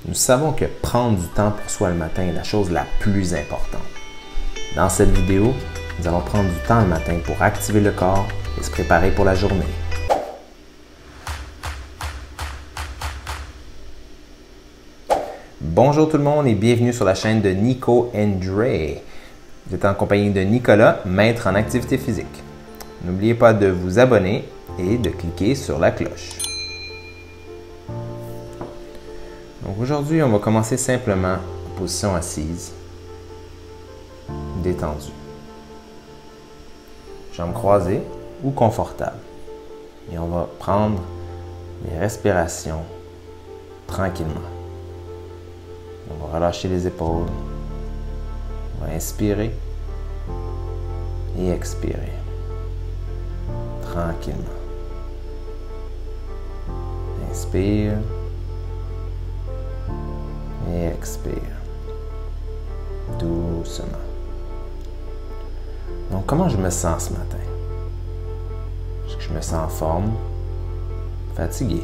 Nous savons que prendre du temps pour soi le matin est la chose la plus importante. Dans cette vidéo, nous allons prendre du temps le matin pour activer le corps et se préparer pour la journée. Bonjour tout le monde et bienvenue sur la chaîne de Nico and Dre. Vous êtes en compagnie de Nicolas, maître en activité physique. N'oubliez pas de vous abonner et de cliquer sur la cloche. Donc aujourd'hui, on va commencer simplement en position assise, détendue. Jambes croisées ou confortables. Et on va prendre les respirations tranquillement. On va relâcher les épaules. On va inspirer et expirer. Tranquillement. Inspire et expire. Doucement. Donc, comment je me sens ce matin? Est-ce que je me sens en forme, fatigué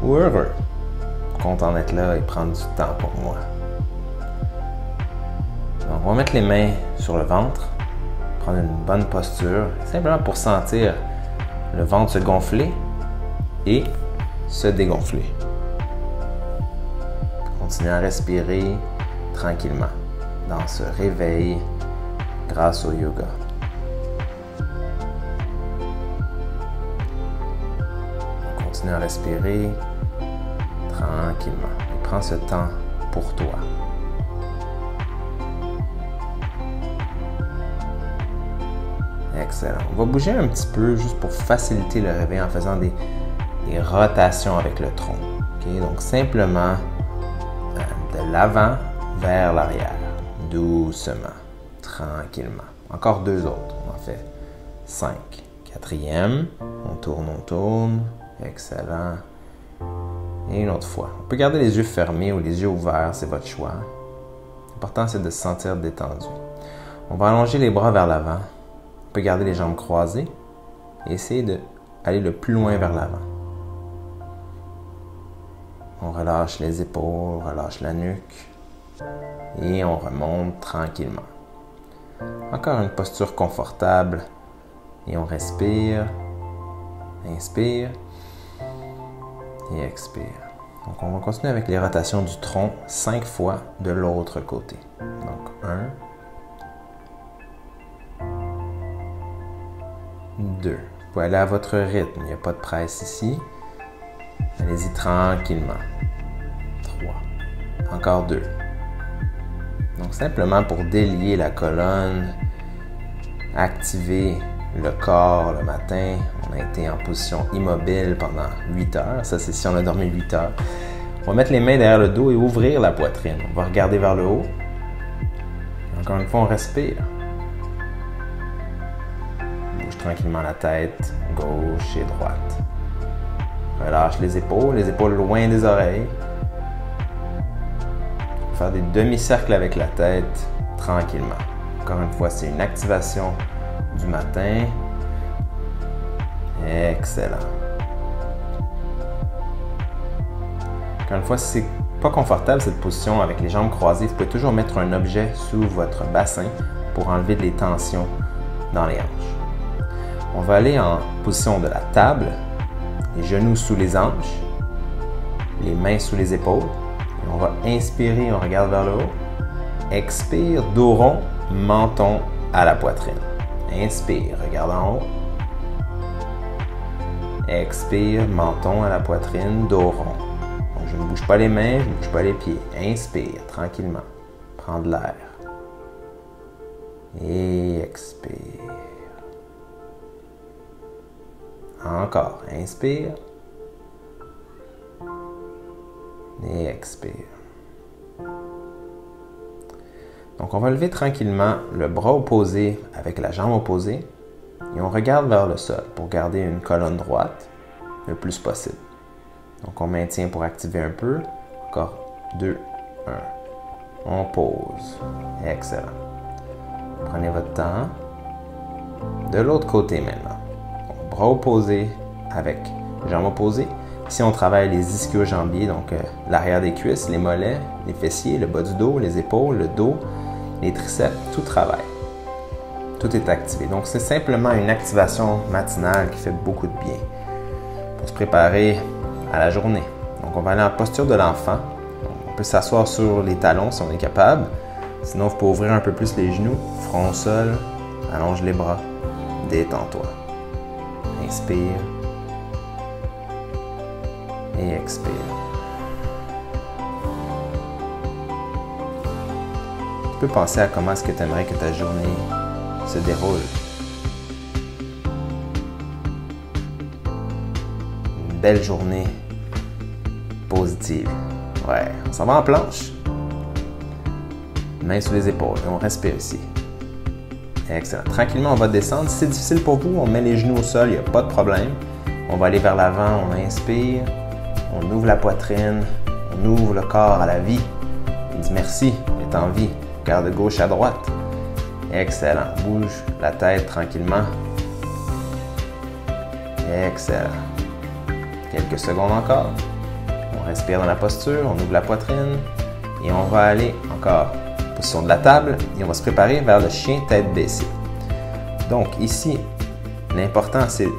ou heureux? Content d'être là et prendre du temps pour moi. Donc, on va mettre les mains sur le ventre, prendre une bonne posture, simplement pour sentir le ventre se gonfler et se dégonfler. Continuez à respirer tranquillement dans ce réveil grâce au yoga. Continue à respirer tranquillement et prends ce temps pour toi. Excellent. On va bouger un petit peu juste pour faciliter le réveil en faisant des rotations avec le tronc. Okay? Donc simplement de l'avant vers l'arrière, doucement, tranquillement. Encore deux autres, on en fait 5. Quatrième, on tourne, excellent. Et une autre fois. On peut garder les yeux fermés ou les yeux ouverts, c'est votre choix. L'important, c'est de se sentir détendu. On va allonger les bras vers l'avant. On peut garder les jambes croisées et essayer d'aller le plus loin vers l'avant. On relâche les épaules, on relâche la nuque et on remonte tranquillement. Encore une posture confortable et on respire, inspire et expire. Donc on va continuer avec les rotations du tronc 5 fois de l'autre côté. Donc 1, 2. Vous pouvez aller à votre rythme, il n'y a pas de presse ici. Allez-y tranquillement. 3. Encore 2. Donc simplement pour délier la colonne, activer le corps le matin. On a été en position immobile pendant 8 heures. Ça, c'est si on a dormi 8 heures. On va mettre les mains derrière le dos et ouvrir la poitrine. On va regarder vers le haut. Encore une fois, on respire. On bouge tranquillement la tête, gauche et droite. Relâche les épaules loin des oreilles. Faire des demi-cercles avec la tête, tranquillement. Encore une fois, c'est une activation du matin. Excellent. Encore une fois, si c'est pas confortable cette position avec les jambes croisées, vous pouvez toujours mettre un objet sous votre bassin pour enlever les tensions dans les hanches. On va aller en position de la table. Les genoux sous les hanches, les mains sous les épaules. Et on va inspirer, on regarde vers le haut. Expire, dos rond, menton à la poitrine. Inspire, regarde en haut. Expire, menton à la poitrine, dos rond. Donc, je ne bouge pas les mains, je ne bouge pas les pieds. Inspire, tranquillement. Prends de l'air. Et expire. Encore, inspire et expire. Donc on va lever tranquillement le bras opposé avec la jambe opposée et on regarde vers le sol pour garder une colonne droite le plus possible. Donc on maintient pour activer un peu. Encore 2, 1. On pose. Excellent. Prenez votre temps. De l'autre côté maintenant. Donc, bras opposés avec jambes opposées. Ici, on travaille les ischio-jambiers, donc l'arrière des cuisses, les mollets, les fessiers, le bas du dos, les épaules, le dos, les triceps, tout travaille. Tout est activé. Donc, c'est simplement une activation matinale qui fait beaucoup de bien pour se préparer à la journée. Donc, on va aller en posture de l'enfant. On peut s'asseoir sur les talons si on est capable. Sinon, vous pouvez ouvrir un peu plus les genoux, front au sol, allonge les bras, détends-toi. Inspire. Et expire. Tu peux penser à comment est-ce que tu aimerais que ta journée se déroule. Une belle journée positive. Ouais, on s'en va en planche. Mains sous les épaules et on respire ici. Excellent. Tranquillement, on va descendre. Si c'est difficile pour vous, on met les genoux au sol, il n'y a pas de problème. On va aller vers l'avant, on inspire. On ouvre la poitrine, on ouvre le corps à la vie. On dit merci, on est en vie. Regarde de gauche à droite. Excellent. Bouge la tête tranquillement. Excellent. Quelques secondes encore. On respire dans la posture, on ouvre la poitrine et on va aller encore en position de la table et on va se préparer vers le chien tête baissée. Donc ici, l'important c'est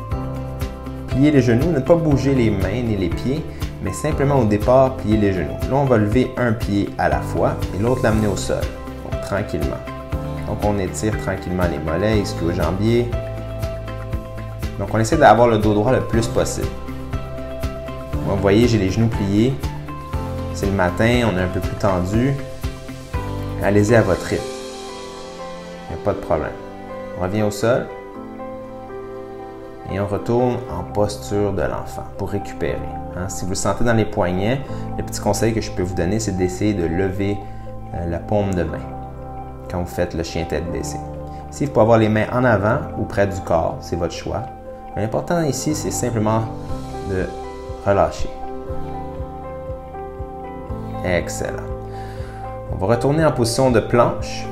plier les genoux, ne pas bouger les mains ni les pieds, mais simplement au départ, plier les genoux. Là, on va lever un pied à la fois et l'autre l'amener au sol, donc tranquillement. Donc, on étire tranquillement les mollets, ischio-jambiers. Donc, on essaie d'avoir le dos droit le plus possible. Vous voyez, j'ai les genoux pliés. C'est le matin, on est un peu plus tendu. Allez-y à votre rythme. Il n'y a pas de problème. On revient au sol. Et on retourne en posture de l'enfant pour récupérer. Si vous le sentez dans les poignets, le petit conseil que je peux vous donner, c'est d'essayer de lever la paume de main quand vous faites le chien tête baissée. Ici, vous pouvez avoir les mains en avant ou près du corps, c'est votre choix. Mais l'important ici, c'est simplement de relâcher. Excellent. On va retourner en position de planche.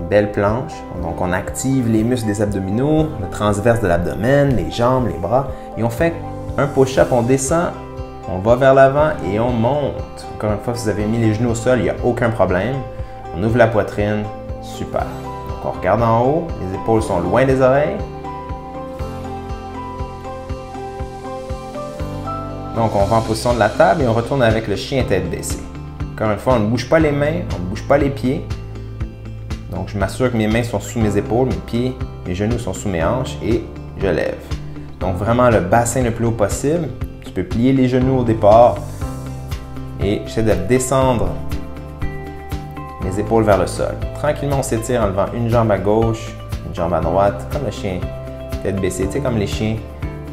Belle planche. Donc, on active les muscles des abdominaux, le transverse de l'abdomen, les jambes, les bras. Et on fait un push-up, on descend, on va vers l'avant et on monte. Encore une fois, si vous avez mis les genoux au sol, il n'y a aucun problème. On ouvre la poitrine. Super. Donc, on regarde en haut. Les épaules sont loin des oreilles. Donc, on va en position de la table et on retourne avec le chien tête baissée. Encore une fois, on ne bouge pas les mains, on ne bouge pas les pieds. Donc, je m'assure que mes mains sont sous mes épaules, mes pieds, mes genoux sont sous mes hanches et je lève. Donc, vraiment le bassin le plus haut possible. Tu peux plier les genoux au départ et j'essaie de descendre mes épaules vers le sol. Tranquillement, on s'étire en levant une jambe à gauche, une jambe à droite, comme le chien tête baissée. Tu sais, comme les chiens,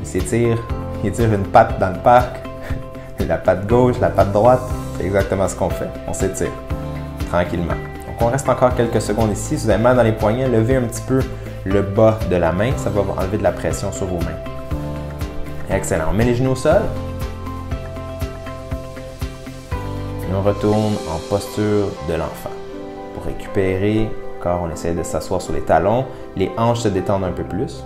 ils s'étirent, ils tirent une patte dans le parc, la patte gauche, la patte droite. C'est exactement ce qu'on fait. On s'étire tranquillement. On reste encore quelques secondes ici. Si vous avez mal dans les poignets, levez un petit peu le bas de la main. Ça va enlever de la pression sur vos mains. Excellent. On met les genoux au sol. Et on retourne en posture de l'enfant. Pour récupérer, encore on essaie de s'asseoir sur les talons. Les hanches se détendent un peu plus.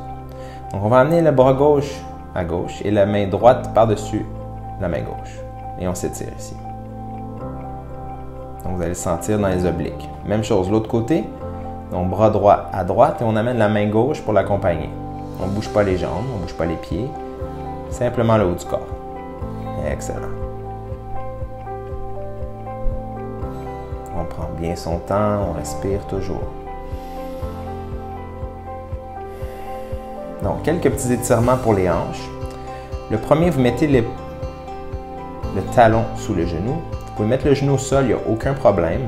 Donc on va amener le bras gauche à gauche et la main droite par-dessus la main gauche. Et on s'étire ici. Donc, vous allez le sentir dans les obliques. Même chose, l'autre côté. Donc, bras droit à droite et on amène la main gauche pour l'accompagner. On ne bouge pas les jambes, on ne bouge pas les pieds. Simplement le haut du corps. Excellent. On prend bien son temps, on respire toujours. Donc, quelques petits étirements pour les hanches. Le premier, vous mettez le talon sous le genou. Vous pouvez mettre le genou au sol, il n'y a aucun problème.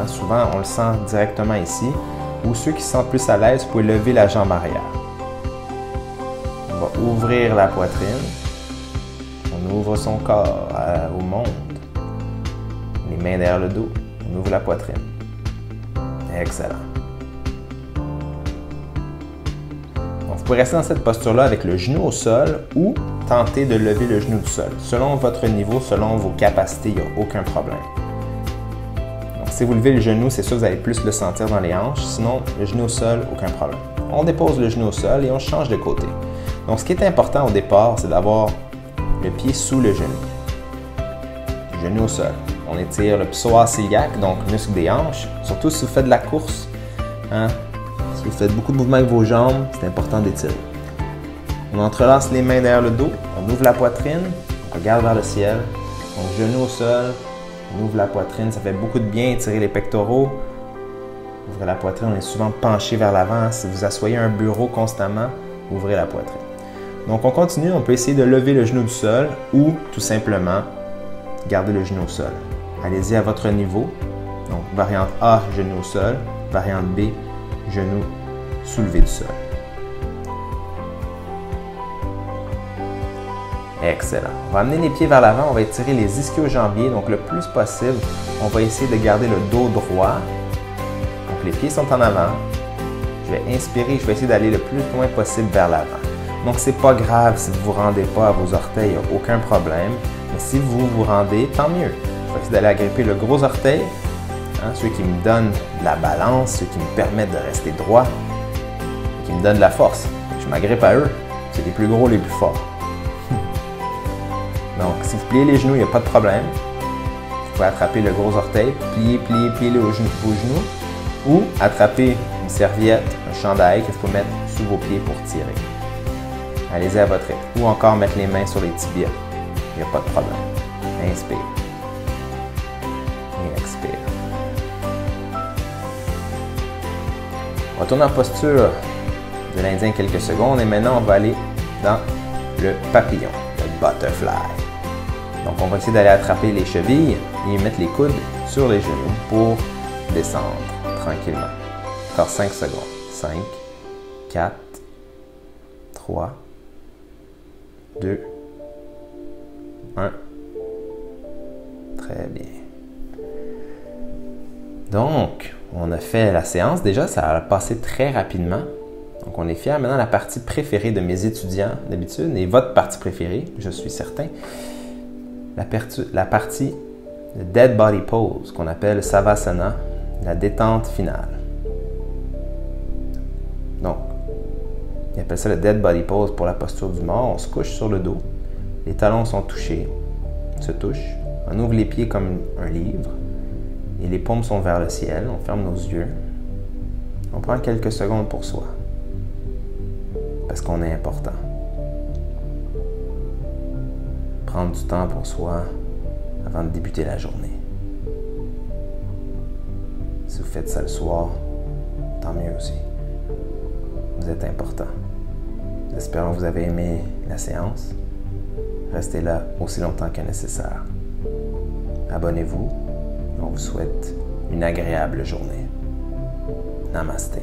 Souvent, on le sent directement ici. Ou ceux qui se sentent plus à l'aise, vous pouvez lever la jambe arrière. On va ouvrir la poitrine. On ouvre son corps au monde. Les mains derrière le dos. On ouvre la poitrine. Excellent. Donc, vous pouvez rester dans cette posture-là avec le genou au sol ou tenter de lever le genou du sol. Selon votre niveau, selon vos capacités, il n'y a aucun problème. Donc, si vous levez le genou, c'est sûr que vous allez plus le sentir dans les hanches. Sinon, le genou au sol, aucun problème. On dépose le genou au sol et on change de côté. Donc, ce qui est important au départ, c'est d'avoir le pied sous le genou. Genou au sol. On étire le psoas iliaque, donc muscle des hanches, surtout si vous faites de la course. Hein? Si vous faites beaucoup de mouvements avec vos jambes, c'est important d'étirer. On entrelace les mains derrière le dos, on ouvre la poitrine, on regarde vers le ciel. Donc genou au sol, on ouvre la poitrine, ça fait beaucoup de bien, étirer les pectoraux. Ouvrez la poitrine, on est souvent penché vers l'avant. Si vous asseyez à un bureau constamment, ouvrez la poitrine. Donc on continue, on peut essayer de lever le genou du sol ou tout simplement garder le genou au sol. Allez-y à votre niveau. Donc variante A, genou au sol. Variante B, genou soulevé du sol. Excellent. On va amener les pieds vers l'avant, on va étirer les ischio-jambiers. Donc le plus possible, on va essayer de garder le dos droit. Donc les pieds sont en avant. Je vais inspirer, je vais essayer d'aller le plus loin possible vers l'avant. Donc c'est pas grave si vous ne vous rendez pas à vos orteils, il n'y a aucun problème. Mais si vous vous rendez, tant mieux. Je vais essayer d'aller agripper le gros orteil, hein, ceux qui me donnent de la balance, ceux qui me permettent de rester droit, qui me donnent de la force. Je m'agrippe à eux. C'est les plus gros, les plus forts. Donc, si vous pliez les genoux, il n'y a pas de problème. Vous pouvez attraper le gros orteil, plier vos genoux, ou attraper une serviette, un chandail que vous pouvez mettre sous vos pieds pour tirer. Allez-y à votre rythme. Ou encore mettre les mains sur les tibias. Il n'y a pas de problème. Inspire. Et expire. On va tourner en posture de l'Indien quelques secondes et maintenant on va aller dans le papillon, le butterfly. Donc on va essayer d'aller attraper les chevilles et mettre les coudes sur les genoux pour descendre tranquillement. Encore 5 secondes. 5, 4, 3, 2, 1. Très bien. Donc, on a fait la séance. Déjà, ça a passé très rapidement. Donc, on est fiers. Maintenant, la partie préférée de mes étudiants d'habitude, et votre partie préférée, je suis certain, la partie de Dead Body Pose, qu'on appelle Savasana, la détente finale. Donc, ils appellent ça le Dead Body Pose pour la posture du mort. On se couche sur le dos, les talons sont touchés, se touchent, on ouvre les pieds comme un livre et les paumes sont vers le ciel, on ferme nos yeux. On prend quelques secondes pour soi, parce qu'on est important. Prendre du temps pour soi avant de débuter la journée. Si vous faites ça le soir, tant mieux aussi. Vous êtes important. J'espère que vous avez aimé la séance. Restez là aussi longtemps que nécessaire. Abonnez-vous. On vous souhaite une agréable journée. Namasté.